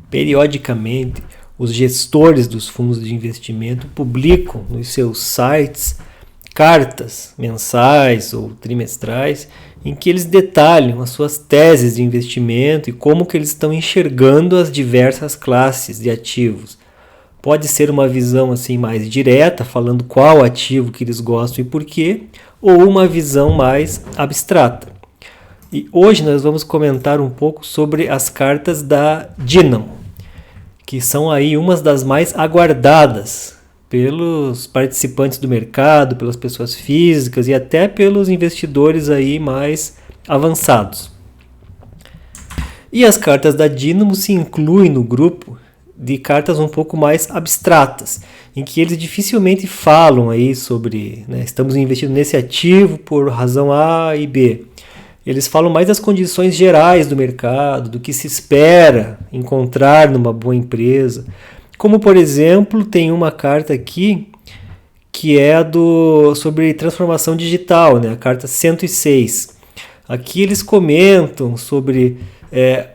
Periodicamente, os gestores dos fundos de investimento publicam nos seus sites cartas mensais ou trimestrais em que eles detalham as suas teses de investimento e como que eles estão enxergando as diversas classes de ativos. Pode ser uma visão assim mais direta, falando qual ativo que eles gostam e por quê, ou uma visão mais abstrata. E hoje nós vamos comentar um pouco sobre as cartas da Dynamo, que são aí umas das mais aguardadas pelos participantes do mercado, pelas pessoas físicas e até pelos investidores aí mais avançados. E as cartas da Dynamo se incluem no grupo de cartas um pouco mais abstratas, em que eles dificilmente falam aí sobre, estamos investindo nesse ativo por razão A e B. Eles falam mais das condições gerais do mercado, do que se espera encontrar numa boa empresa. Como, por exemplo, tem uma carta aqui que é sobre transformação digital, a carta 106. Aqui eles comentam sobre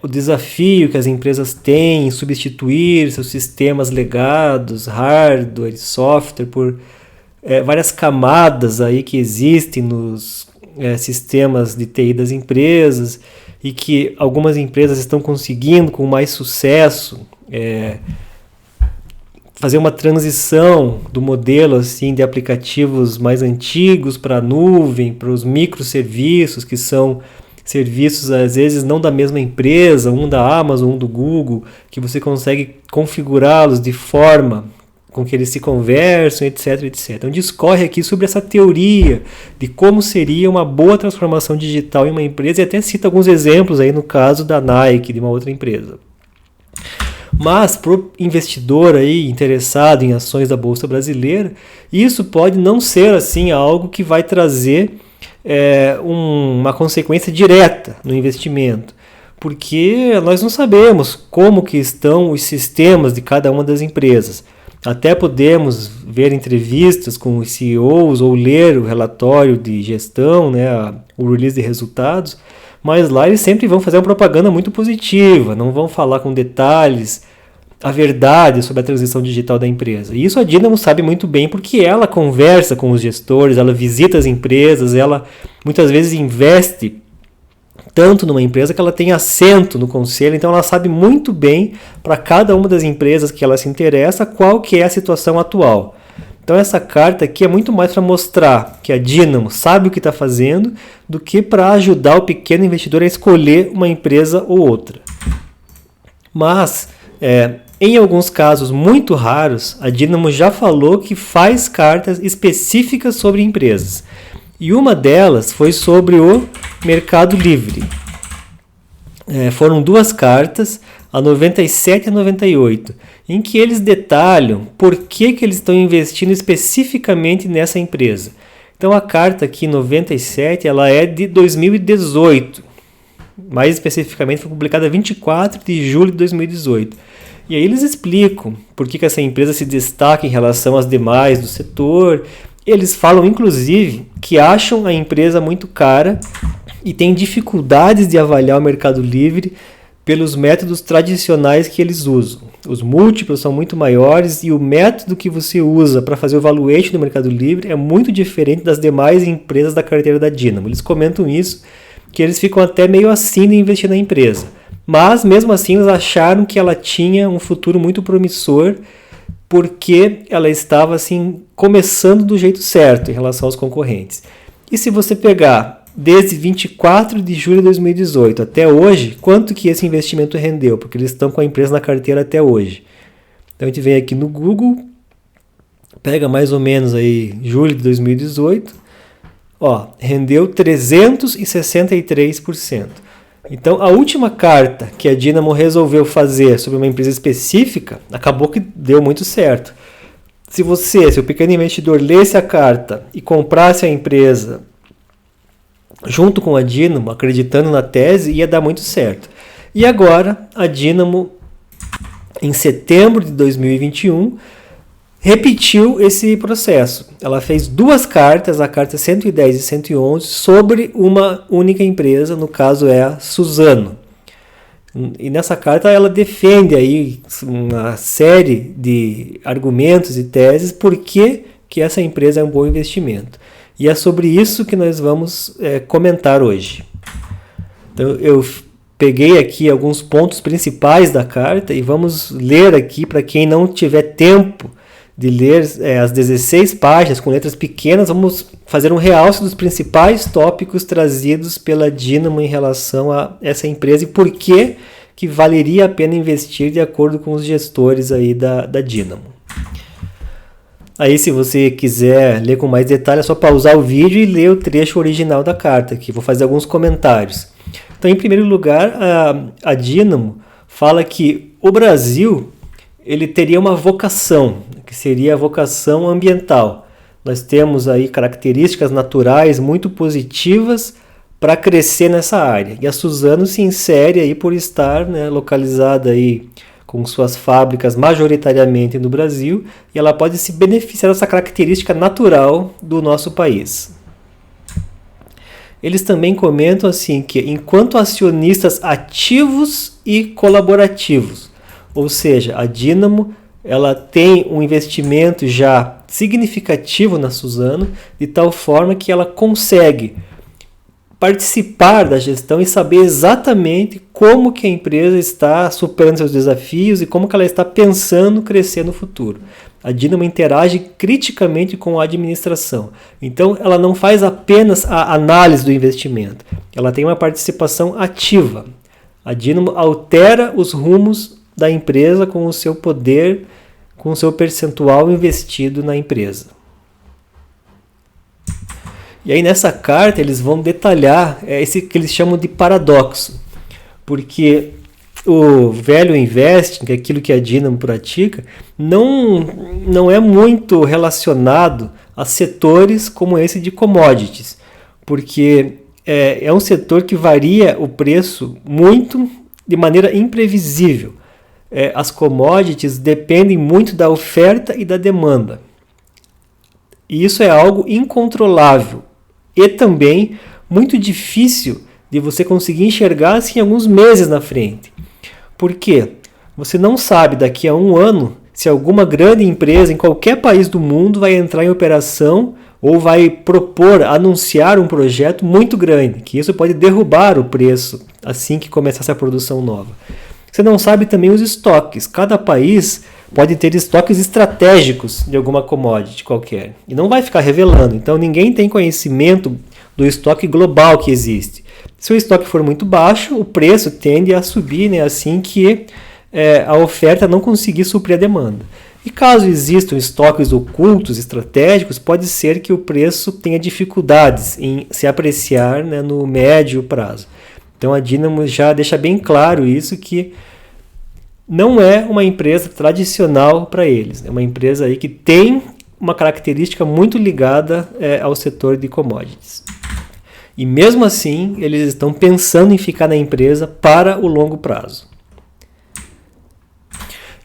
o desafio que as empresas têm em substituir seus sistemas legados, hardware e software, por várias camadas aí que existem nos sistemas de TI das empresas, e que algumas empresas estão conseguindo com mais sucesso fazer uma transição do modelo assim de aplicativos mais antigos para a nuvem, para os microserviços, que são serviços às vezes não da mesma empresa, um da Amazon, um do Google, que você consegue configurá-los de forma com que eles se conversam, etc, etc. Então discorre aqui sobre essa teoria de como seria uma boa transformação digital em uma empresa, e até cita alguns exemplos aí no caso da Nike, de uma outra empresa. Mas para o investidor aí interessado em ações da Bolsa Brasileira, isso pode não ser assim algo que vai trazer uma consequência direta no investimento, porque nós não sabemos como que estão os sistemas de cada uma das empresas. Até podemos ver entrevistas com os CEOs ou ler o relatório de gestão, o release de resultados, mas lá eles sempre vão fazer uma propaganda muito positiva, não vão falar com detalhes a verdade sobre a transição digital da empresa. E isso a Dynamo sabe muito bem, porque ela conversa com os gestores, ela visita as empresas, ela muitas vezes investe tanto numa empresa que ela tem assento no conselho, então ela sabe muito bem para cada uma das empresas que ela se interessa qual que é a situação atual. Então essa carta aqui é muito mais para mostrar que a Dynamo sabe o que está fazendo do que para ajudar o pequeno investidor a escolher uma empresa ou outra. Mas, em alguns casos muito raros, a Dynamo já falou que faz cartas específicas sobre empresas. E uma delas foi sobre o Mercado Livre. Foram duas cartas, a 97 e a 98, em que eles detalham por que eles estão investindo especificamente nessa empresa. Então a carta aqui 97 ela é de 2018, mais especificamente foi publicada 24 de julho de 2018. E aí eles explicam por que essa empresa se destaca em relação às demais do setor. Eles falam, inclusive, que acham a empresa muito cara e têm dificuldades de avaliar o Mercado Livre pelos métodos tradicionais que eles usam. Os múltiplos são muito maiores e o método que você usa para fazer o valuation do Mercado Livre é muito diferente das demais empresas da carteira da Dynamo. Eles comentam isso, que eles ficam até meio assim de investir na empresa. Mas, mesmo assim, eles acharam que ela tinha um futuro muito promissor, porque ela estava assim começando do jeito certo em relação aos concorrentes. E se você pegar desde 24 de julho de 2018 até hoje, quanto que esse investimento rendeu? Porque eles estão com a empresa na carteira até hoje. Então a gente vem aqui no Google, pega mais ou menos aí julho de 2018, rendeu 363%. Então, a última carta que a Dynamo resolveu fazer sobre uma empresa específica, acabou que deu muito certo. Se o pequeno investidor, lesse a carta e comprasse a empresa junto com a Dynamo, acreditando na tese, ia dar muito certo. E agora, a Dynamo, em setembro de 2021, repetiu esse processo. Ela fez duas cartas, a carta 110 e 111, sobre uma única empresa, no caso é a Suzano. E nessa carta ela defende aí uma série de argumentos e teses por que essa empresa é um bom investimento. E é sobre isso que nós vamos comentar hoje. Então eu peguei aqui alguns pontos principais da carta e vamos ler aqui para quem não tiver tempo de ler as 16 páginas com letras pequenas, vamos fazer um realce dos principais tópicos trazidos pela Dynamo em relação a essa empresa e por que valeria a pena investir de acordo com os gestores aí da Dynamo. Aí, se você quiser ler com mais detalhe, é só pausar o vídeo e ler o trecho original da carta, que vou fazer alguns comentários. Então, em primeiro lugar, a Dynamo fala que o Brasil ele teria uma vocação, que seria a vocação ambiental. Nós temos aí características naturais muito positivas para crescer nessa área. E a Suzano se insere aí por estar localizada aí com suas fábricas majoritariamente no Brasil, e ela pode se beneficiar dessa característica natural do nosso país. Eles também comentam assim que, enquanto acionistas ativos e colaborativos, ou seja, a Dynamo ela tem um investimento já significativo na Suzano, de tal forma que ela consegue participar da gestão e saber exatamente como que a empresa está superando seus desafios e como que ela está pensando crescer no futuro. A Dynamo interage criticamente com a administração. Então, ela não faz apenas a análise do investimento, ela tem uma participação ativa. A Dynamo altera os rumos da empresa com o seu poder, com o seu percentual investido na empresa. E aí nessa carta eles vão detalhar esse que eles chamam de paradoxo, porque o value investing, que é aquilo que a Dynamo pratica, não é muito relacionado a setores como esse de commodities, porque é um setor que varia o preço muito de maneira imprevisível. As commodities dependem muito da oferta e da demanda. E isso é algo incontrolável e também muito difícil de você conseguir enxergar assim, alguns meses na frente. Por quê? Você não sabe daqui a um ano se alguma grande empresa em qualquer país do mundo vai entrar em operação ou vai anunciar um projeto muito grande, que isso pode derrubar o preço assim que começar essa produção nova. Você não sabe também os estoques. Cada país pode ter estoques estratégicos de alguma commodity qualquer. E não vai ficar revelando. Então ninguém tem conhecimento do estoque global que existe. Se o estoque for muito baixo, o preço tende a subir, assim que a oferta não conseguir suprir a demanda. E caso existam estoques ocultos, estratégicos, pode ser que o preço tenha dificuldades em se apreciar no médio prazo. Então a Dynamo já deixa bem claro isso, que não é uma empresa tradicional para eles. É uma empresa aí que tem uma característica muito ligada ao setor de commodities. E mesmo assim, eles estão pensando em ficar na empresa para o longo prazo.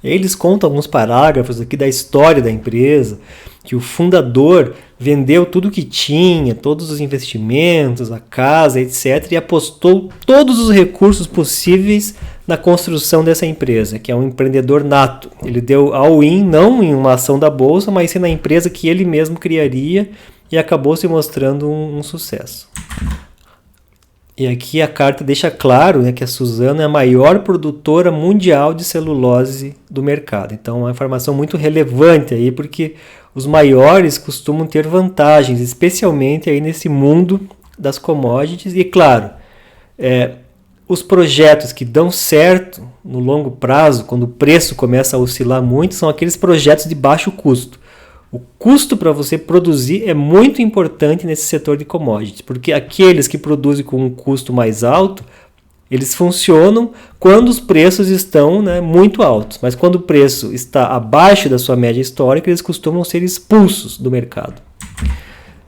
Eles contam alguns parágrafos aqui da história da empresa, que o fundador vendeu tudo que tinha, todos os investimentos, a casa, etc., e apostou todos os recursos possíveis na construção dessa empresa, que é um empreendedor nato. Ele deu all-in, não em uma ação da bolsa, mas sim na empresa que ele mesmo criaria, e acabou se mostrando um sucesso. E aqui a carta deixa claro que a Suzano é a maior produtora mundial de celulose do mercado. Então é uma informação muito relevante aí, porque os maiores costumam ter vantagens, especialmente aí nesse mundo das commodities. E claro, os projetos que dão certo no longo prazo, quando o preço começa a oscilar muito, são aqueles projetos de baixo custo. O custo para você produzir é muito importante nesse setor de commodities, porque aqueles que produzem com um custo mais alto, eles funcionam quando os preços estão muito altos, mas quando o preço está abaixo da sua média histórica, eles costumam ser expulsos do mercado.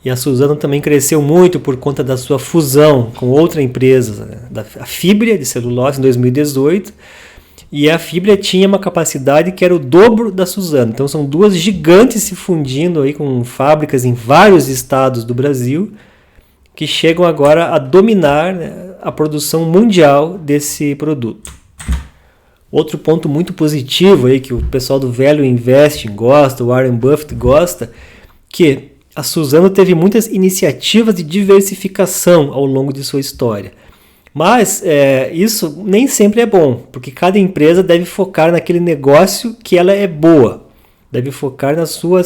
E a Suzano também cresceu muito por conta da sua fusão com outra empresa, a Fibria de celulose, em 2018, e a Fibria tinha uma capacidade que era o dobro da Suzano. Então são duas gigantes se fundindo aí com fábricas em vários estados do Brasil, que chegam agora a dominar a produção mundial desse produto. Outro ponto muito positivo aí que o pessoal do Value Investing gosta, o Warren Buffett gosta, que a Suzano teve muitas iniciativas de diversificação ao longo de sua história. Mas isso nem sempre é bom, porque cada empresa deve focar naquele negócio que ela é boa. Deve focar na sua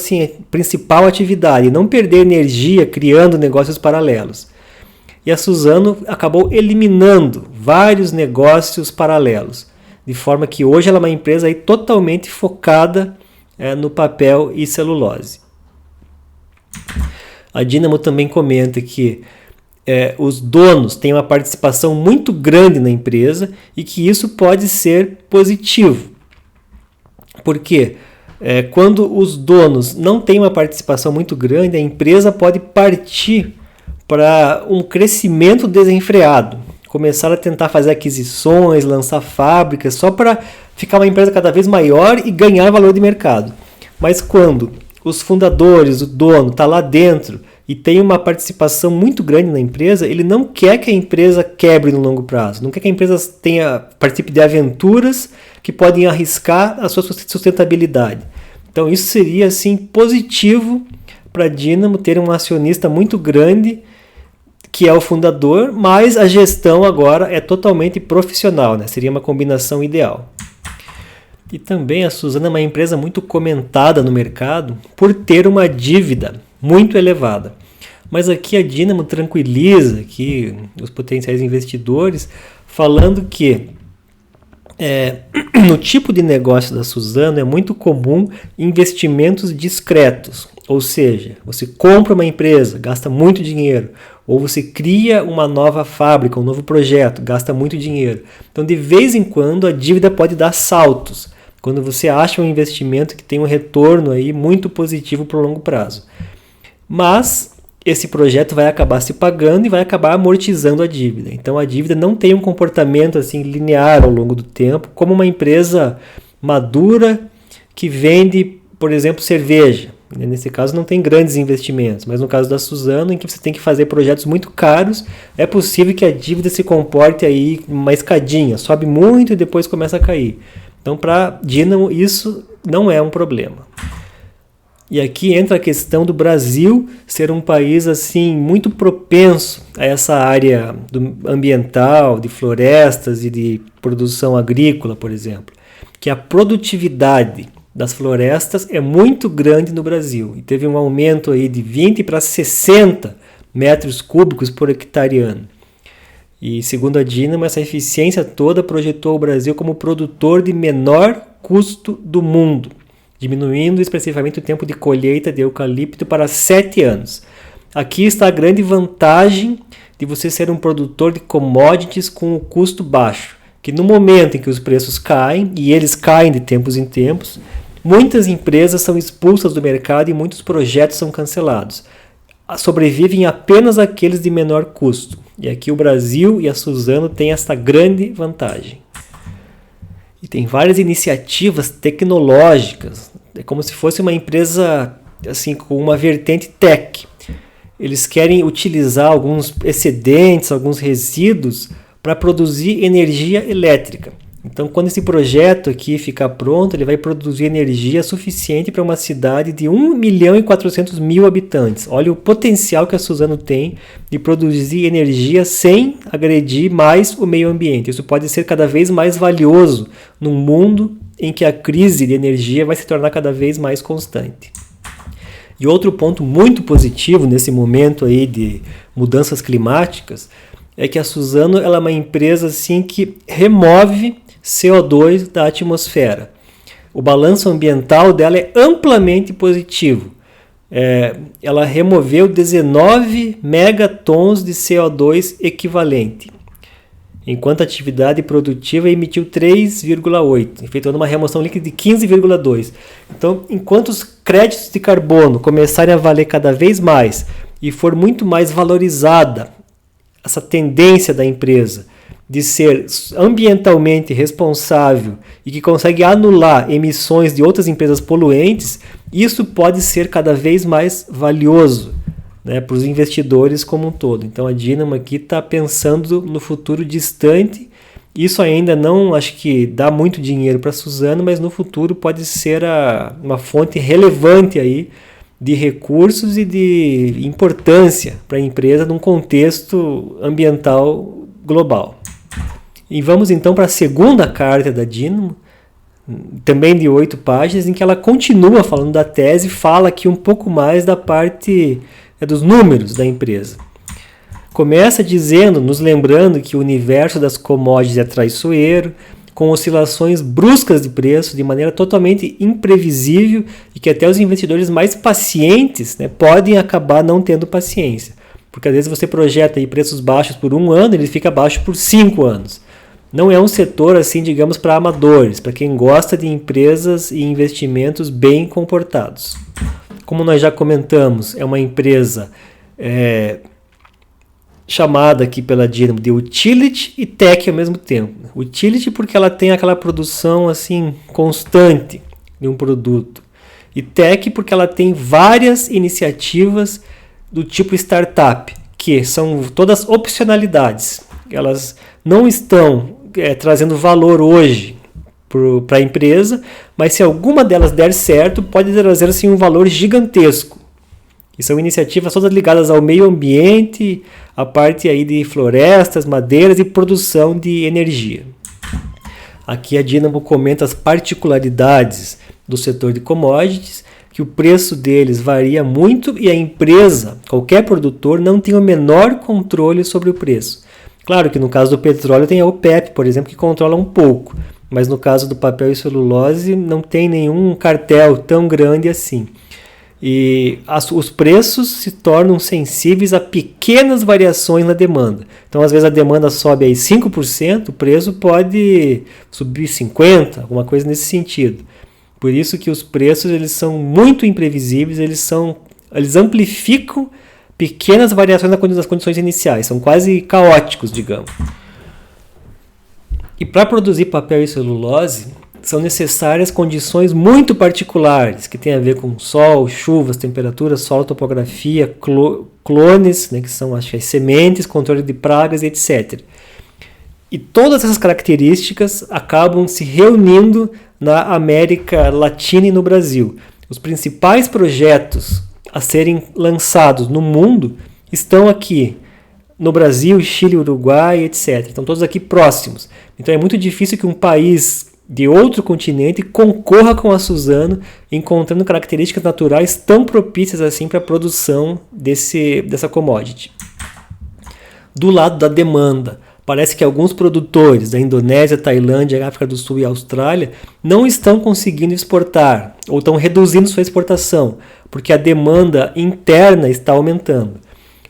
principal atividade e não perder energia criando negócios paralelos. E a Suzano acabou eliminando vários negócios paralelos, de forma que hoje ela é uma empresa aí totalmente focada no papel e celulose. A Dynamo também comenta que os donos têm uma participação muito grande na empresa e que isso pode ser positivo. Por quê? Quando os donos não têm uma participação muito grande, a empresa pode partir para um crescimento desenfreado, começar a tentar fazer aquisições, lançar fábricas, só para ficar uma empresa cada vez maior e ganhar valor de mercado. Mas quando os fundadores, o dono está lá dentro e tem uma participação muito grande na empresa, ele não quer que a empresa quebre no longo prazo, não quer que a empresa participe de aventuras que podem arriscar a sua sustentabilidade. Então isso seria positivo para a Dynamo ter um acionista muito grande que é o fundador, mas a gestão agora é totalmente profissional, né? Seria uma combinação ideal. E também a Suzano é uma empresa muito comentada no mercado por ter uma dívida muito elevada. Mas aqui a Dynamo tranquiliza aqui os potenciais investidores, falando que no tipo de negócio da Suzano é muito comum investimentos discretos. Ou seja, você compra uma empresa, gasta muito dinheiro, ou você cria uma nova fábrica, um novo projeto, gasta muito dinheiro. Então, de vez em quando, a dívida pode dar saltos, quando você acha um investimento que tem um retorno aí muito positivo para o longo prazo. Mas esse projeto vai acabar se pagando e vai acabar amortizando a dívida. Então, a dívida não tem um comportamento linear ao longo do tempo, como uma empresa madura que vende, por exemplo, cerveja. Nesse caso não tem grandes investimentos, mas no caso da Suzano, em que você tem que fazer projetos muito caros, é possível que a dívida se comporte aí uma escadinha, sobe muito e depois começa a cair. Então, para a Dynamo, isso não é um problema. E aqui entra a questão do Brasil ser um país muito propenso a essa área ambiental, de florestas e de produção agrícola, por exemplo, que a produtividade das florestas é muito grande no Brasil e teve um aumento aí de 20 para 60 metros cúbicos por hectare ano. E segundo a Dynamo, essa eficiência toda projetou o Brasil como produtor de menor custo do mundo, diminuindo expressivamente o tempo de colheita de eucalipto para 7 anos. Aqui está a grande vantagem de você ser um produtor de commodities com o custo baixo, que no momento em que os preços caem, e eles caem de tempos em tempos, muitas empresas são expulsas do mercado e muitos projetos são cancelados. Sobrevivem apenas aqueles de menor custo. E aqui o Brasil e a Suzano têm esta grande vantagem. E tem várias iniciativas tecnológicas. É como se fosse uma empresa com uma vertente tech. Eles querem utilizar alguns excedentes, alguns resíduos para produzir energia elétrica. Então, quando esse projeto aqui ficar pronto, ele vai produzir energia suficiente para uma cidade de 1.400.000 habitantes. Olha o potencial que a Suzano tem de produzir energia sem agredir mais o meio ambiente. Isso pode ser cada vez mais valioso num mundo em que a crise de energia vai se tornar cada vez mais constante. E outro ponto muito positivo nesse momento aí de mudanças climáticas é que a Suzano ela é uma empresa que remove CO2 da atmosfera. O balanço ambiental dela é amplamente positivo. Ela removeu 19 megatons de CO2 equivalente, enquanto a atividade produtiva emitiu 3,8, efetuando uma remoção líquida de 15,2. Então, enquanto os créditos de carbono começarem a valer cada vez mais e for muito mais valorizada essa tendência da empresa de ser ambientalmente responsável e que consegue anular emissões de outras empresas poluentes, isso pode ser cada vez mais valioso, né, para os investidores como um todo. Então a Dynamo aqui está pensando no futuro distante Isso ainda não, acho que dá muito dinheiro para a Suzano, mas no futuro pode ser uma fonte relevante aí de recursos e de importância para a empresa num contexto ambiental global. E vamos então para a segunda carta da Dynamo, também de 8 páginas, em que ela continua falando da tese, fala aqui um pouco mais da parte dos números da empresa. Começa dizendo, nos lembrando que o universo das commodities é traiçoeiro, com oscilações bruscas de preço, de maneira totalmente imprevisível, e que até os investidores mais pacientes, né, podem acabar não tendo paciência. Porque às vezes você projeta aí preços baixos por 1 ano, ele fica baixo por 5 anos. Não é um setor, assim, digamos, para amadores, para quem gosta de empresas e investimentos bem comportados. Como nós já comentamos, é uma empresa chamada aqui pela Dynamo de utility e tech ao mesmo tempo. Utility porque ela tem aquela produção assim constante de um produto. E tech porque ela tem várias iniciativas do tipo startup, que são todas opcionalidades. Elas não estão trazendo valor hoje para a empresa, mas se alguma delas der certo, pode trazer assim, um valor gigantesco. E são iniciativas todas ligadas ao meio ambiente, a parte aí de florestas, madeiras e produção de energia. Aqui a Dynamo comenta as particularidades do setor de commodities, que o preço deles varia muito e a empresa, qualquer produtor, não tem o menor controle sobre o preço. Claro que no caso do petróleo tem a OPEP, por exemplo, que controla um pouco, mas no caso do papel e celulose não tem nenhum cartel tão grande assim. E os preços se tornam sensíveis a pequenas variações na demanda. Então, às vezes a demanda sobe aí 5%, o preço pode subir 50%, alguma coisa nesse sentido. Por isso que os preços eles são muito imprevisíveis, eles amplificam pequenas variações nas condições iniciais, são quase caóticos, digamos. E para produzir papel e celulose, são necessárias condições muito particulares, que têm a ver com sol, chuvas, temperatura, solo, topografia, clones, né, que são as sementes, controle de pragas, etc. E todas essas características acabam se reunindo na América Latina e no Brasil. Os principais projetos a serem lançados no mundo estão aqui no Brasil, Chile, Uruguai, etc. Estão todos aqui próximos. Então é muito difícil que um país de outro continente concorra com a Suzano, encontrando características naturais tão propícias assim para a produção dessa commodity. Do lado da demanda, parece que alguns produtores da Indonésia, Tailândia, África do Sul e Austrália não estão conseguindo exportar ou estão reduzindo sua exportação, porque a demanda interna está aumentando.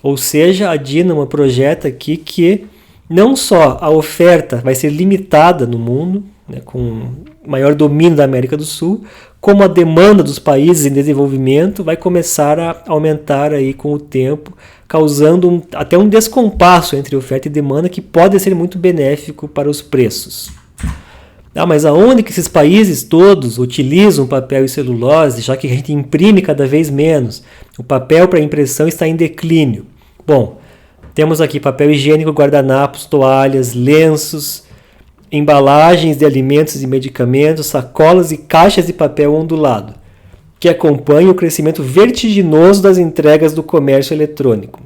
Ou seja, a Dynamo projeta aqui que não só a oferta vai ser limitada no mundo, né, com maior domínio da América do Sul, como a demanda dos países em desenvolvimento vai começar a aumentar aí com o tempo, causando até um descompasso entre oferta e demanda que pode ser muito benéfico para os preços. Mas aonde que esses países todos utilizam papel e celulose, já que a gente imprime cada vez menos? O papel para impressão está em declínio. Bom, temos aqui papel higiênico, guardanapos, toalhas, lenços, embalagens de alimentos e medicamentos, sacolas e caixas de papel ondulado, que acompanham o crescimento vertiginoso das entregas do comércio eletrônico.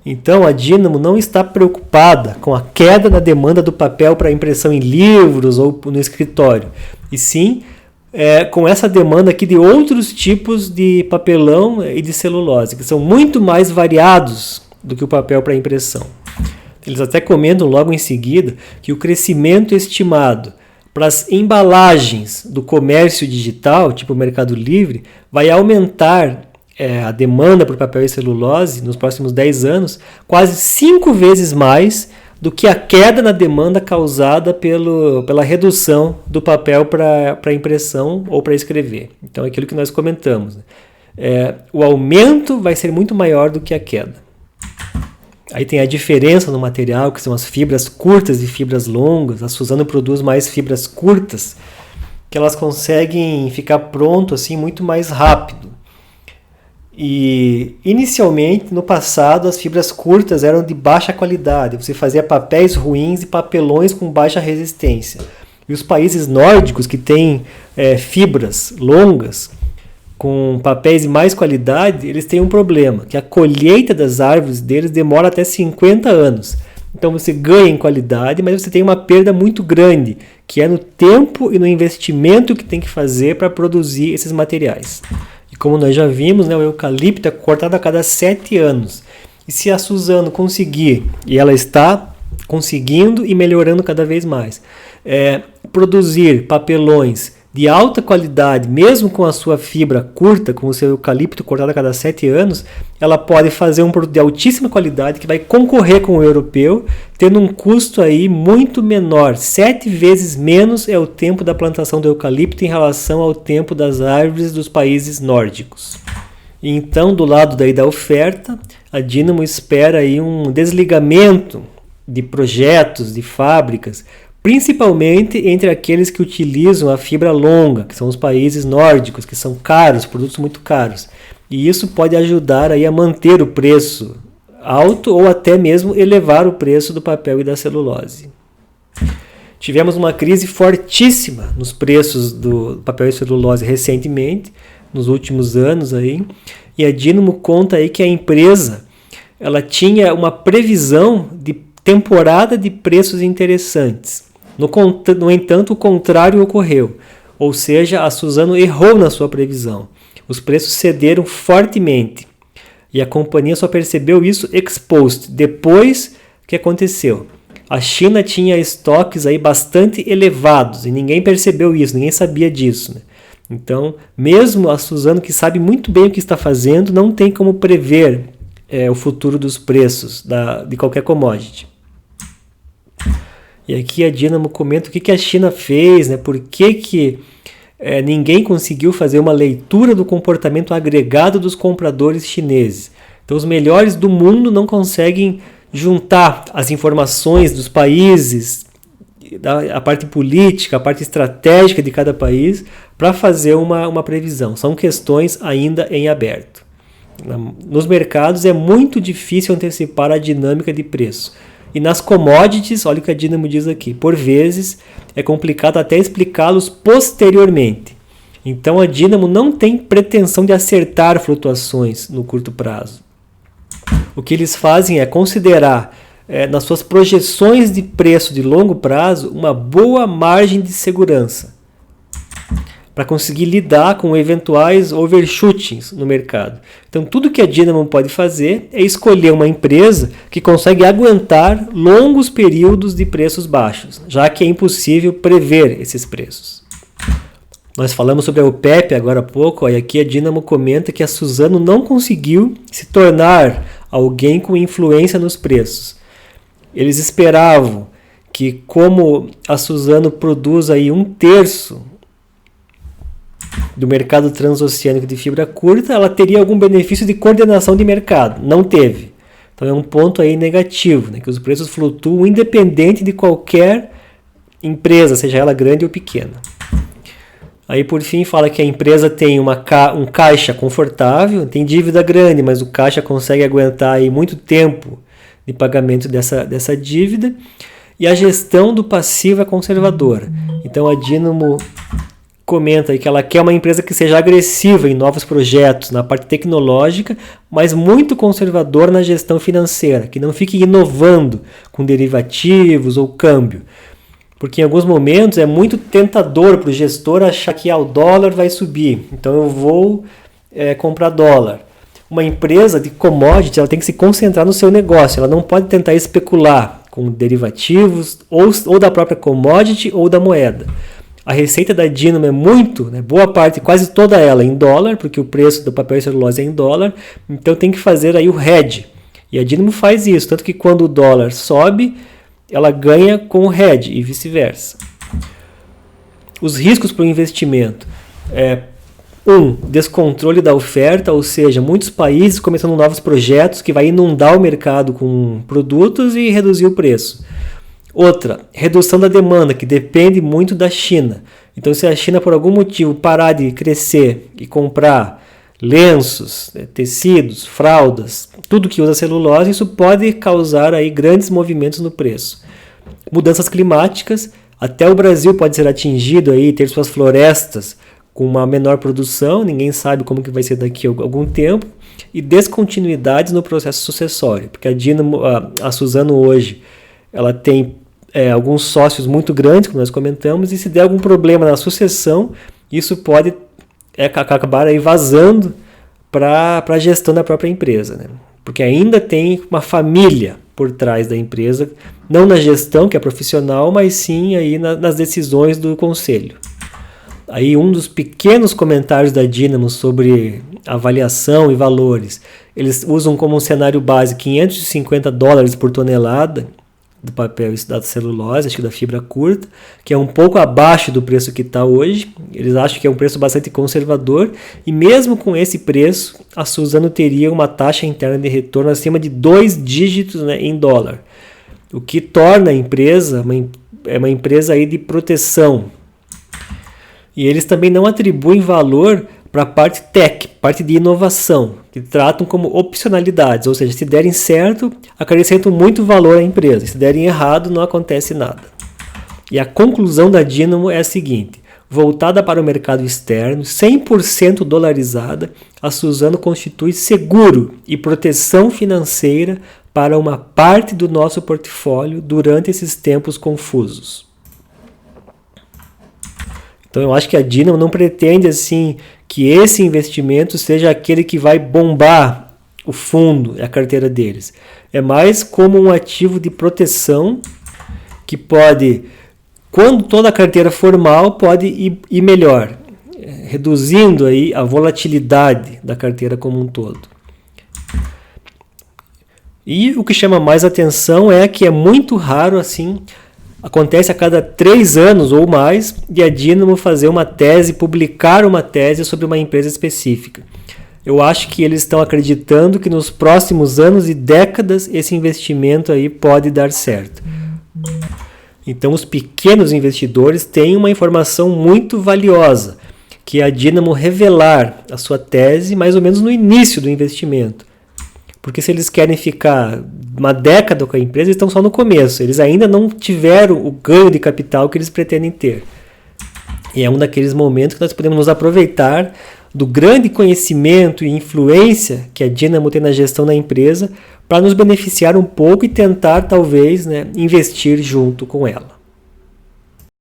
Então a Dynamo não está preocupada com a queda na demanda do papel para impressão em livros ou no escritório, e sim com essa demanda aqui de outros tipos de papelão e de celulose, que são muito mais variados do que o papel para impressão. Eles até comentam logo em seguida que o crescimento estimado para as embalagens do comércio digital, tipo o Mercado Livre, vai aumentar a demanda por papel e celulose nos próximos 10 anos quase 5 vezes mais do que a queda na demanda causada pela redução do papel para impressão ou para escrever. Então é aquilo que nós comentamos. O aumento vai ser muito maior do que a queda. Aí tem a diferença no material, que são as fibras curtas e fibras longas. A Suzano produz mais fibras curtas, que elas conseguem ficar pronto assim muito mais rápido. E inicialmente, no passado, as fibras curtas eram de baixa qualidade. Você fazia papéis ruins e papelões com baixa resistência. E os países nórdicos que têm fibras longas, com papéis de mais qualidade, eles têm um problema, que a colheita das árvores deles demora até 50 anos. Então você ganha em qualidade, mas você tem uma perda muito grande, que é no tempo e no investimento que tem que fazer para produzir esses materiais. E como nós já vimos, né, o eucalipto é cortado a cada 7 anos. E se a Suzano conseguir, e ela está conseguindo e melhorando cada vez mais, produzir papelões de alta qualidade, mesmo com a sua fibra curta, com o seu eucalipto cortado a cada 7 anos, ela pode fazer um produto de altíssima qualidade que vai concorrer com o europeu, tendo um custo aí muito menor. 7 vezes menos é o tempo da plantação do eucalipto em relação ao tempo das árvores dos países nórdicos. Então, do lado daí da oferta, a Dynamo espera aí um desligamento de projetos, de fábricas, principalmente entre aqueles que utilizam a fibra longa, que são os países nórdicos, que são caros, produtos muito caros. E isso pode ajudar aí a manter o preço alto ou até mesmo elevar o preço do papel e da celulose. Tivemos uma crise fortíssima nos preços do papel e celulose recentemente, nos últimos anos aí, e a Dynamo conta aí que a empresa ela tinha uma previsão de temporada de preços interessantes. No entanto, o contrário ocorreu, ou seja, a Suzano errou na sua previsão. Os preços cederam fortemente e a companhia só percebeu isso ex post, depois que aconteceu. A China tinha estoques aí bastante elevados e ninguém percebeu isso, ninguém sabia disso, né? Então, mesmo a Suzano, que sabe muito bem o que está fazendo, não tem como prever o futuro dos preços de qualquer commodity. E aqui a Dynamo comenta o que a China fez, né? Por que ninguém conseguiu fazer uma leitura do comportamento agregado dos compradores chineses. Então, os melhores do mundo não conseguem juntar as informações dos países, a parte política, a parte estratégica de cada país, para fazer uma previsão. São questões ainda em aberto. Nos mercados é muito difícil antecipar a dinâmica de preço. E nas commodities, olha o que a Dynamo diz aqui, por vezes é complicado até explicá-los posteriormente. Então a Dynamo não tem pretensão de acertar flutuações no curto prazo. O que eles fazem é considerar nas suas projeções de preço de longo prazo uma boa margem de segurança para conseguir lidar com eventuais overshootings no mercado. Então, tudo que a Dynamo pode fazer é escolher uma empresa que consegue aguentar longos períodos de preços baixos, já que é impossível prever esses preços. Nós falamos sobre a OPEP agora há pouco, e aqui a Dynamo comenta que a Suzano não conseguiu se tornar alguém com influência nos preços. Eles esperavam que, como a Suzano produz aí 1/3 do mercado transoceânico de fibra curta, ela teria algum benefício de coordenação de mercado. Não teve. Então é um ponto aí negativo, né? Que os preços flutuam independente de qualquer empresa, seja ela grande ou pequena. Aí por fim fala que a empresa tem um caixa confortável, tem dívida grande, mas o caixa consegue aguentar aí muito tempo de pagamento dessa dívida, e a gestão do passivo é conservadora. Então a Dynamo comenta aí que ela quer uma empresa que seja agressiva em novos projetos, na parte tecnológica, mas muito conservadora na gestão financeira, que não fique inovando com derivativos ou câmbio. Porque em alguns momentos é muito tentador para o gestor achar que o dólar vai subir, então eu vou comprar dólar. Uma empresa de commodity ela tem que se concentrar no seu negócio, ela não pode tentar especular com derivativos ou da própria commodity ou da moeda. A receita da Dynamo é muito, boa parte, quase toda ela em dólar, porque o preço do papel e celulose é em dólar, então tem que fazer aí o hedge. E a Dynamo faz isso, tanto que quando o dólar sobe, ela ganha com o hedge e vice-versa. Os riscos para o investimento. Descontrole da oferta, ou seja, muitos países começando novos projetos que vai inundar o mercado com produtos e reduzir o preço. Outra, redução da demanda, que depende muito da China. Então, se a China, por algum motivo, parar de crescer e comprar lenços, tecidos, fraldas, tudo que usa celulose, isso pode causar aí grandes movimentos no preço. Mudanças climáticas, até o Brasil pode ser atingido aí, ter suas florestas com uma menor produção, ninguém sabe como que vai ser daqui a algum tempo, e descontinuidades no processo sucessório, porque a Dynamo, a Suzano hoje, ela tem alguns sócios muito grandes, como nós comentamos, e se der algum problema na sucessão, isso pode acabar aí vazando para a gestão da própria empresa, né? Porque ainda tem uma família por trás da empresa, não na gestão, que é profissional, mas sim aí nas decisões do conselho. Aí um dos pequenos comentários da Dynamo sobre avaliação e valores, eles usam como um cenário base $550 por tonelada do papel da celulose, acho que da fibra curta, que é um pouco abaixo do preço que está hoje. Eles acham que é um preço bastante conservador, e mesmo com esse preço, a Suzano teria uma taxa interna de retorno acima de 2 dígitos, né, em dólar, o que torna a empresa uma empresa aí de proteção. E eles também não atribuem valor para a parte tech, parte de inovação, que tratam como opcionalidades, ou seja, se derem certo, acrescentam muito valor à empresa, se derem errado, não acontece nada. E a conclusão da Dynamo é a seguinte: voltada para o mercado externo, 100% dolarizada, a Suzano constitui seguro e proteção financeira para uma parte do nosso portfólio durante esses tempos confusos. Então eu acho que a Dynamo não pretende assim que esse investimento seja aquele que vai bombar o fundo e a carteira deles. É mais como um ativo de proteção que pode, quando toda a carteira for mal, pode ir melhor, reduzindo aí a volatilidade da carteira como um todo. E o que chama mais atenção é que é muito raro assim, acontece a cada 3 anos ou mais, de a Dynamo fazer uma tese, publicar uma tese sobre uma empresa específica. Eu acho que eles estão acreditando que nos próximos anos e décadas esse investimento aí pode dar certo. Então os pequenos investidores têm uma informação muito valiosa, que é a Dynamo revelar a sua tese mais ou menos no início do investimento. Porque se eles querem ficar uma década com a empresa, eles estão só no começo. Eles ainda não tiveram o ganho de capital que eles pretendem ter. E é um daqueles momentos que nós podemos nos aproveitar do grande conhecimento e influência que a Dynamo tem na gestão da empresa para nos beneficiar um pouco e tentar, talvez, né, investir junto com ela.